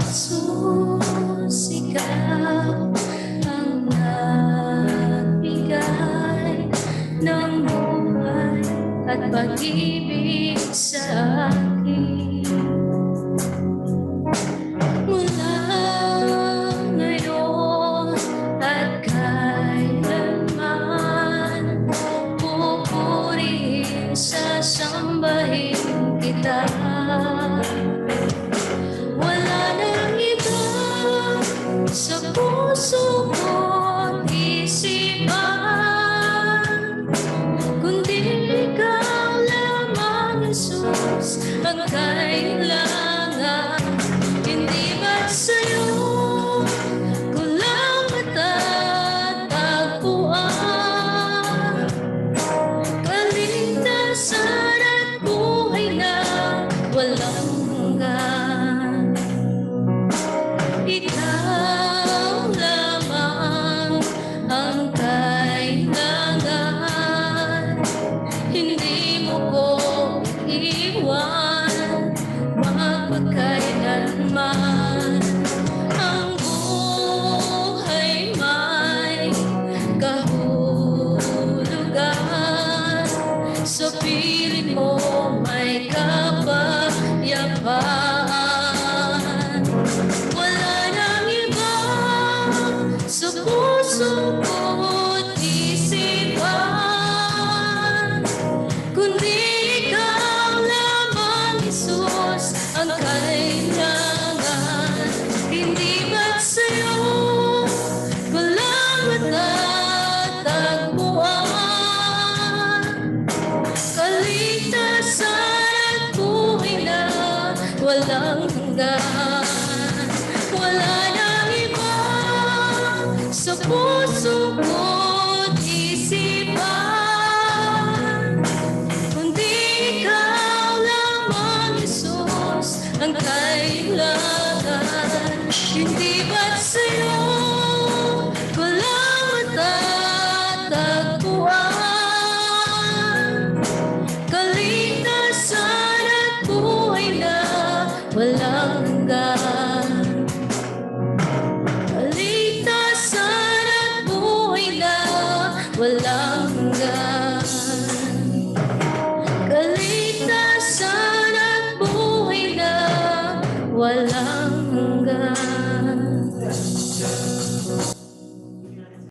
Jesus, ikaw ang nagbigay ng buhay at pag-ibig sa akin. Mula ngayon at kailanman, pupurihin, sasambahin kita. Wala nang iba sa puso ko't isipan, kundi ikaw lamang, Jesus, ang kailangan. Hindi ba't sa'yo ko lang matatagpuan kaligtasan at buhay na walang hanggan? Ikaw lamang ang kailangan. Hindi mo ko iwan magpakailanman. Ang buhay may kahulugan, sa piling mo may kapayapaan. Wala nang iba sa puso ko't isipan, kundi ikaw lamang, Jesus, ang kailangan. Hindi ba't sa'yo ko lang matatagpuan kaligtasan at buhay na walang hanggan? Wala nang iba sa puso ko't isipan, kundi ikaw lamang, Jesus, ang kailangan. Hindi ba't sa'yo ko lang matatagpuan kaligtasan at buhay na walang hanggan? Kaligtasan at buhay na walang hanggan. Kaligtasan at buhay na walang hanggan.